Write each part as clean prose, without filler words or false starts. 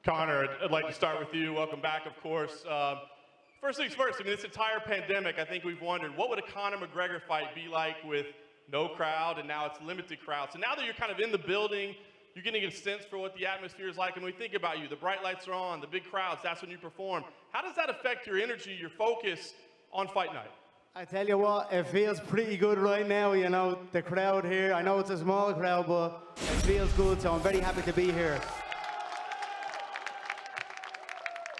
Conor, I'd like to start with you. Welcome back, of course. First things first, I mean, this entire pandemic, I think we've wondered, what would a Conor McGregor fight be like with no crowd, and now it's limited crowd? So now that you're kind of in the building, you're getting a sense for what the atmosphere is like, and we think about you, the bright lights are on, the big crowds, that's when you perform. How does that affect your energy, your focus on fight night? I tell you what, it feels pretty good right now, you know, the crowd here. I know it's a small crowd, but it feels good, so I'm very happy to be here.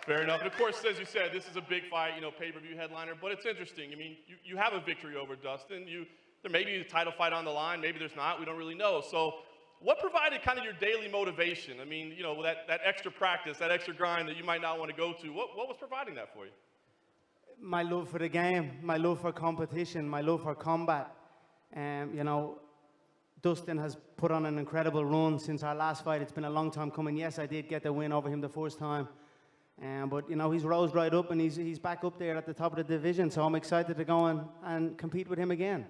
Fair enough. And of course, as you said, this is a big fight, you know, pay-per-view headliner, but it's interesting. I mean, you have a victory over Dustin. There may be a title fight on the line, maybe there's not, we don't really know. So what provided kind of your daily motivation? I mean, you know, that extra practice, that extra grind that you might not want to go to, what was providing that for you? My love for the game, my love for competition, my love for combat. You know, Dustin has put on an incredible run since our last fight. It's been a long time coming. Yes, I did get the win over him the first time. But, you know, he's rose right up, and he's back up there at the top of the division. So I'm excited to go and compete with him again.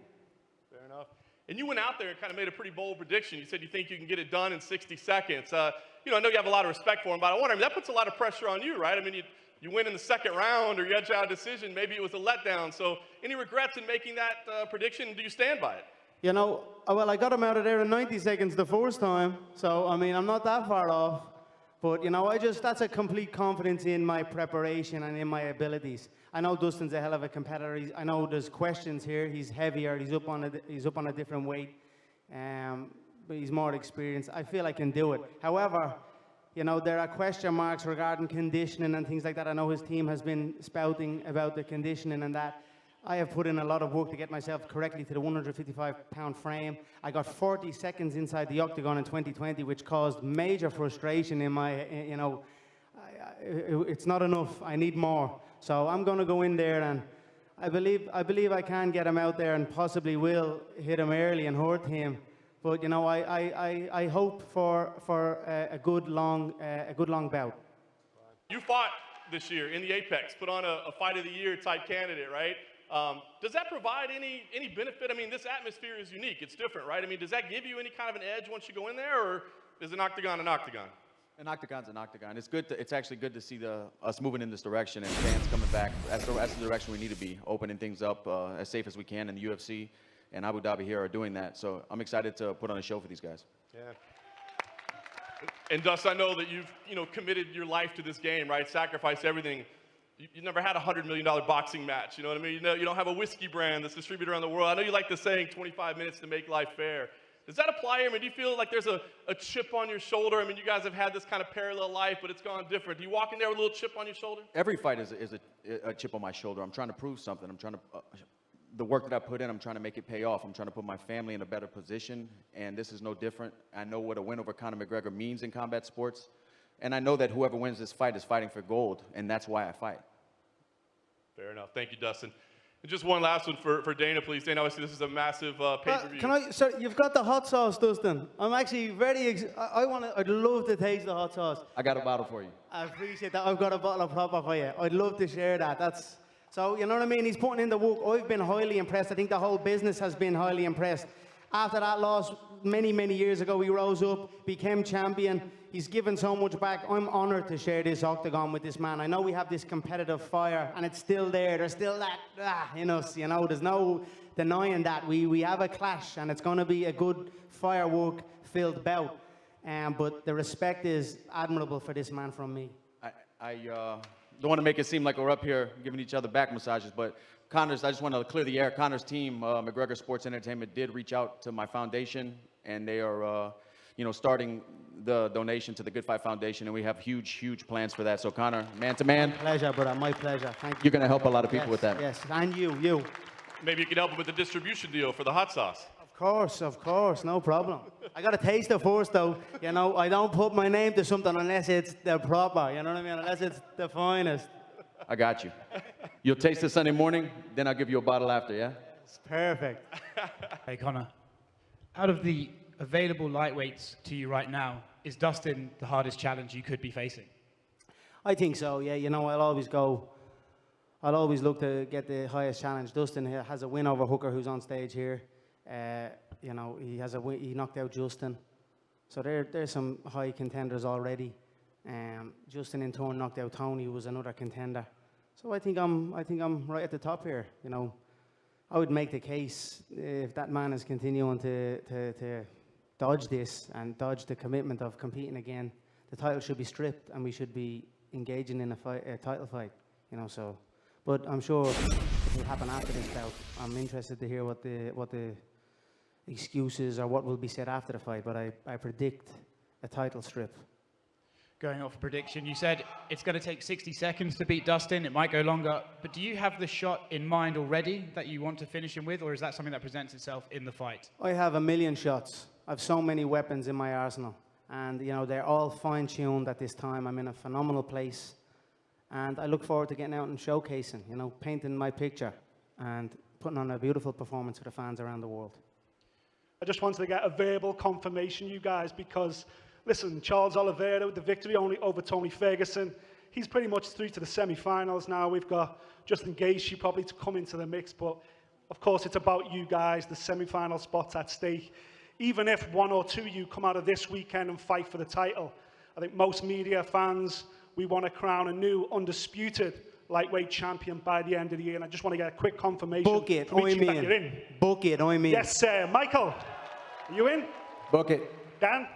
Fair enough. And you went out there and kind of made a pretty bold prediction. You said you think you can get it done in 60 seconds. You know, I know you have a lot of respect for him, but I wonder, I mean, that puts a lot of pressure on you, right? I mean, you win in the second round, or you edge out a decision. Maybe it was a letdown. So any regrets in making that prediction? Do you stand by it? You know, well, I got him out of there in 90 seconds the first time. So, I mean, I'm not that far off. But, you know, that's a complete confidence in my preparation and in my abilities. I know Dustin's a hell of a competitor. I know there's questions here. He's heavier. He's up on a different weight. But he's more experienced. I feel I can do it. However, you know, there are question marks regarding conditioning and things like that. I know his team has been spouting about the conditioning and that. I have put in a lot of work to get myself correctly to the 155-pound frame. I got 40 seconds inside the octagon in 2020, which caused major frustration in my, you know, it's not enough. I need more. So I'm going to go in there, and I believe I can get him out there and possibly will hit him early and hurt him. But, you know, I hope for a good long bout. You fought this year in the Apex, put on a Fight of the Year type candidate, right? Does that provide any benefit? I mean, this atmosphere is unique. It's different, right? I mean, does that give you any kind of an edge once you go in there, or is an octagon an octagon? An octagon's an octagon. It's good. It's actually good to see us moving in this direction and fans coming back. That's the direction we need to be, opening things up as safe as we can. And the UFC and Abu Dhabi here are doing that. So I'm excited to put on a show for these guys. Yeah. And Dustin, I know that you've committed your life to this game, right? Sacrificed everything. You never had a $100 million boxing match, you know what I mean? You don't have a whiskey brand that's distributed around the world. I know you like the saying, 25 minutes to make life fair. Does that apply here? I mean, do you feel like there's a chip on your shoulder? I mean, you guys have had this kind of parallel life, but it's gone different. Do you walk in there with a little chip on your shoulder? Every fight is a chip on my shoulder. I'm trying to prove something. I'm trying to, the work that I put in, I'm trying to make it pay off. I'm trying to put my family in a better position, and this is no different. I know what a win over Conor McGregor means in combat sports, and I know that whoever wins this fight is fighting for gold, and that's why I fight. Fair enough. Thank you, Dustin. And just one last one for Dana, please. Dana, obviously this is a massive pay-per-view. Sir, you've got the hot sauce, Dustin. I'm actually I'd love to taste the hot sauce. I got a bottle for you. I appreciate that. I've got a bottle of proper for you. I'd love to share that. So, you know what I mean? He's putting in the work. I've been highly impressed. I think the whole business has been highly impressed. After that loss many, many years ago, he rose up, became champion. He's given so much back. I'm honored to share this octagon with this man. I know we have this competitive fire, and it's still there. There's still that in us, you know. There's no denying that. We have a clash, and it's going to be a good firework-filled bout. But the respect is admirable for this man from me. I don't want to make it seem like we're up here giving each other back massages, but Conor's, I just want to clear the air. Conor's team, McGregor Sports Entertainment, did reach out to my foundation, and they are, starting the donation to the Good Fight Foundation, and we have huge plans for that. So, Conor, man to man. My pleasure, brother. My pleasure. Thank you. You're going to help a lot of people with that. Yes, and you. Maybe you could help him with the distribution deal for the hot sauce. Of course, no problem. I got to taste it first, though. You know, I don't put my name to something unless it's the proper, you know what I mean? Unless it's the finest. I got you. You'll taste it Sunday morning, then I'll give you a bottle after, yeah? It's perfect. Hey, Conor, out of the available lightweights to you right now, is Dustin the hardest challenge you could be facing? I think so, yeah. You know, I'll always look to get the highest challenge. Dustin has a win over Hooker, who's on stage here. You know, he knocked out Justin. So there's some high contenders already. Justin in turn knocked out Tony, who was another contender. So I think I'm right at the top here. You know, I would make the case if that man is continuing to dodge this and dodge the commitment of competing again, the title should be stripped and we should be engaging in a title fight. You know, so. But I'm sure it will happen after this bout. I'm interested to hear what the excuses or what will be said after the fight. But I predict a title strip. Going off a prediction, you said it's going to take 60 seconds to beat Dustin. It might go longer. But do you have the shot in mind already that you want to finish him with, or is that something that presents itself in the fight? I have a million shots. I have so many weapons in my arsenal. And, you know, they're all fine-tuned at this time. I'm in a phenomenal place. And I look forward to getting out and showcasing, you know, painting my picture and putting on a beautiful performance for the fans around the world. I just wanted to get a verbal confirmation, you guys, because, listen, Charles Oliveira with the victory only over Tony Ferguson. He's pretty much through to the semi-finals now. We've got Justin Gaethje probably to come into the mix, but of course it's about you guys, the semi-final spots at stake. Even if one or two of you come out of this weekend and fight for the title, I think most media fans, we want to crown a new undisputed lightweight champion by the end of the year, and I just want to get a quick confirmation Book it, from each of you that you're in. Book it, I mean. Yes, sir. Michael, are you in? Book it. Dan?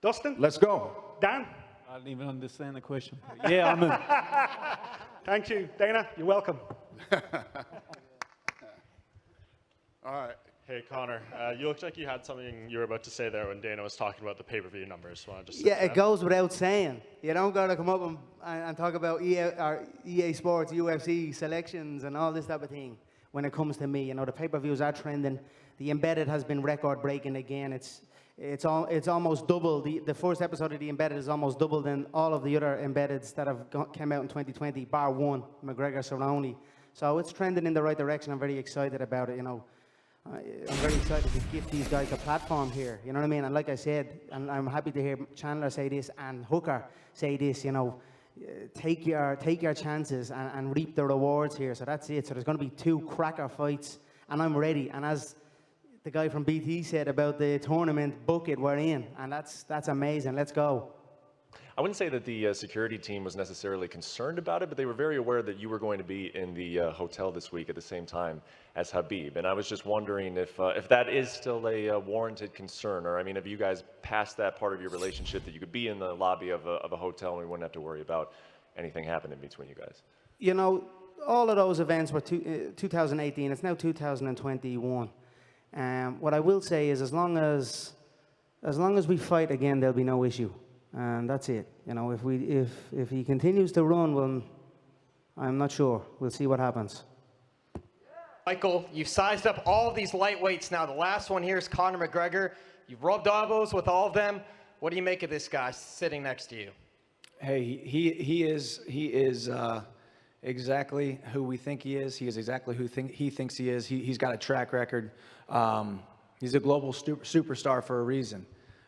Dustin? Let's go. Dan? I didn't even understand the question. Yeah, I'm in. Thank you. Dana, you're welcome. All right. Hey, Conor, you looked like you had something you were about to say there when Dana was talking about the pay-per-view numbers. So I just Yeah, it goes without saying. You don't got to come up and talk about EA Sports, UFC selections and all this type of thing when it comes to me. You know, the pay-per-views are trending. The Embedded has been record-breaking again. It's almost double. The first episode of The Embedded is almost double than all of the other Embeddeds that have came out in 2020, bar one, McGregor Cerrone. So it's trending in the right direction. I'm very excited about it, you know. I'm very excited to give these guys a platform here, you know what I mean? And like I said, and I'm happy to hear Chandler say this and Hooker say this, you know, take your chances and reap the rewards here. So that's it. So there's going to be 2 cracker fights, and I'm ready. And as the guy from BT said about the tournament, book it, we're in. And that's amazing. Let's go. I wouldn't say that the security team was necessarily concerned about it, but they were very aware that you were going to be in the hotel this week at the same time as Habib. And I was just wondering if that is still a warranted concern, or I mean, have you guys passed that part of your relationship that you could be in the lobby of a hotel and we wouldn't have to worry about anything happening between you guys? You know, all of those events were 2018. It's now 2021. What I will say is, as long as we fight again, there'll be no issue. And that's it. You know, if he continues to run, well, I'm not sure. We'll see what happens. Michael, you've sized up all of these lightweights now. The last one here is Conor McGregor. You've rubbed elbows with all of them. What do you make of this guy sitting next to you? Hey, he is exactly who we think he is. He is exactly who he thinks he is. He's got a track record. He's a global superstar for a reason.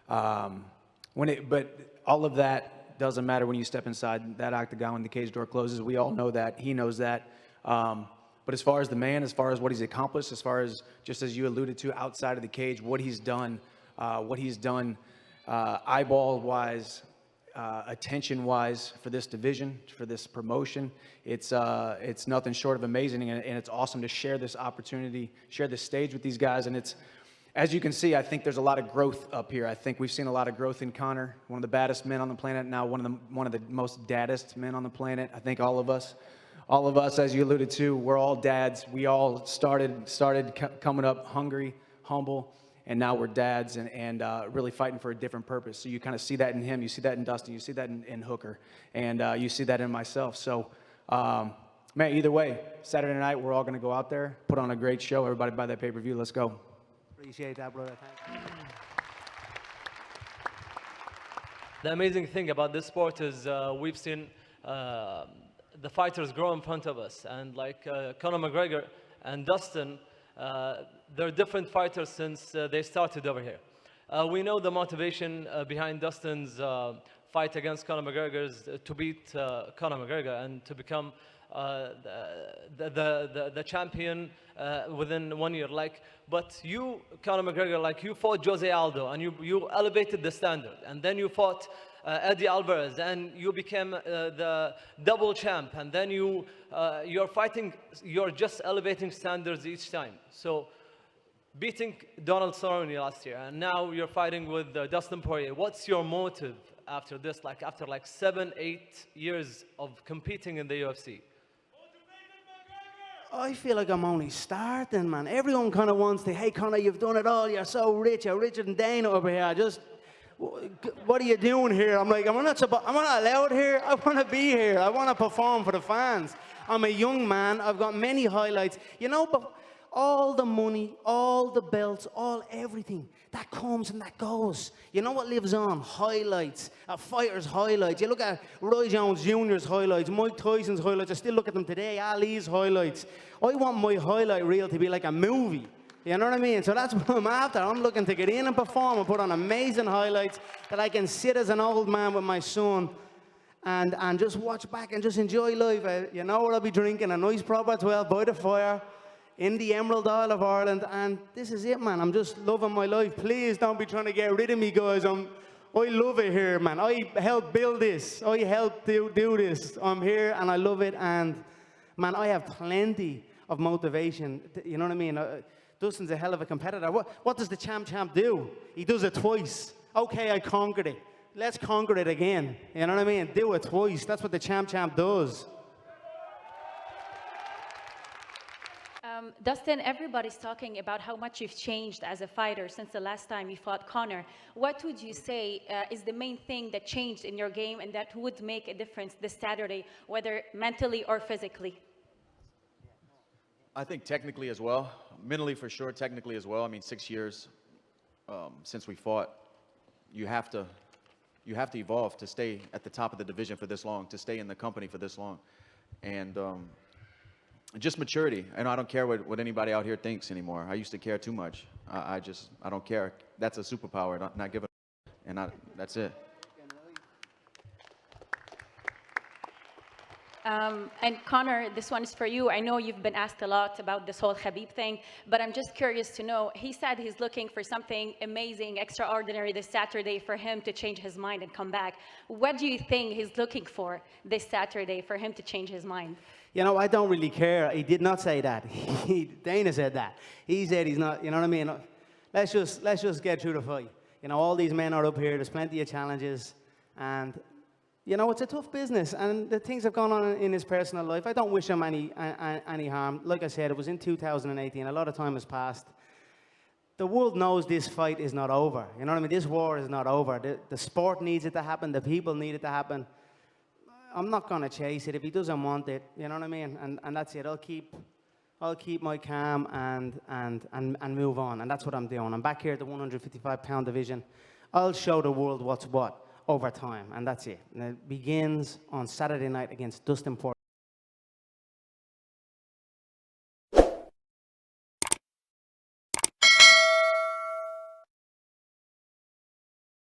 But all of that doesn't matter when you step inside that octagon when the cage door closes. We all know that. He knows that. But as far as the man, as far as what he's accomplished, as far as, just as you alluded to, outside of the cage, what he's done eyeball-wise, attention-wise for this division, for this promotion, it's nothing short of amazing, and it's awesome to share this opportunity, share this stage with these guys, and it's, as you can see, I think there's a lot of growth up here. I think we've seen a lot of growth in Conor, one of the baddest men on the planet, now one of the most daddest men on the planet. I think all of us, as you alluded to, we're all dads. We all started coming up hungry, humble, and now we're dads and really fighting for a different purpose. So you kind of see that in him. You see that in Dustin. You see that in Hooker. And you see that in myself. So, man, either way, Saturday night, we're all going to go out there, put on a great show. Everybody buy that pay-per-view. Let's go. Appreciate that, brother. Thank you. The amazing thing about this sport is we've seen the fighters grow in front of us. And like Conor McGregor and Dustin, they're different fighters since they started over here. We know the motivation behind Dustin's fight against Conor McGregor is to beat Conor McGregor and to become the champion within 1 year. Like, but you, Conor McGregor, like you fought Jose Aldo and you elevated the standard, and then you fought Eddie Alvarez and you became the double champ, and then you're fighting, you're just elevating standards each time. So beating Donald Cerrone last year, and now you're fighting with Dustin Poirier. What's your motive after this? Like after like 7-8 years of competing in the UFC? I feel like I'm only starting, man. Everyone kind of wants to, hey, Conor, you've done it all. You're so rich. You're richer than Dana over here. What are you doing here? I'm like, am I not allowed here? I want to be here. I want to perform for the fans. I'm a young man. I've got many highlights. You know, but all the money, all the belts, everything, that comes and that goes. You know what lives on? Highlights, a fighter's highlights. You look at Roy Jones Jr.'s highlights, Mike Tyson's highlights. I still look at them today, Ali's highlights. I want my highlight reel to be like a movie. You know what I mean? So that's what I'm after. I'm looking to get in and perform and put on amazing highlights that I can sit as an old man with my son and just watch back and just enjoy life. You know what I'll be drinking? A nice proper 12 by the fire in the Emerald Isle of Ireland. And this is it, man. I'm just loving my life. Please don't be trying to get rid of me, guys. I love it here, man. I helped build this. I helped do this. I'm here and I love it. And, man, I have plenty of motivation. You know what I mean? Dustin's a hell of a competitor. What does the champ do? He does it twice. Okay, I conquered it. Let's conquer it again. You know what I mean? Do it twice. That's what the champ does. Dustin, everybody's talking about how much you've changed as a fighter since the last time you fought Conor. What would you say is the main thing that changed in your game and that would make a difference this Saturday, whether mentally or physically? I think technically as well, mentally for sure, technically as well. I mean, 6 years since we fought, you have to evolve to stay at the top of the division for this long, to stay in the company for this long, and just maturity. And I don't care what anybody out here thinks anymore. I used to care too much. I don't care. That's a superpower, not giving, and that's it. And Conor, this one is for you. I know you've been asked a lot about this whole Khabib thing, but I'm just curious to know, he said he's looking for something amazing, extraordinary this Saturday for him to change his mind and come back. What do you think he's looking for this Saturday for him to change his mind? You know, I don't really care. He did not say that. Dana said that. He said he's not, you know what I mean? Let's just get through the fight. You know, all these men are up here. There's plenty of challenges. And, you know, it's a tough business. And the things have gone on in his personal life. I don't wish him any harm. Like I said, it was in 2018. A lot of time has passed. The world knows this fight is not over. You know what I mean? This war is not over. The sport needs it to happen. The people need it to happen. I'm not going to chase it if he doesn't want it. You know what I mean? And that's it. I'll keep my calm and move on. And that's what I'm doing. I'm back here at the 155-pound division. I'll show the world what's what over time. And that's it. And it begins on Saturday night against Dustin Poirier.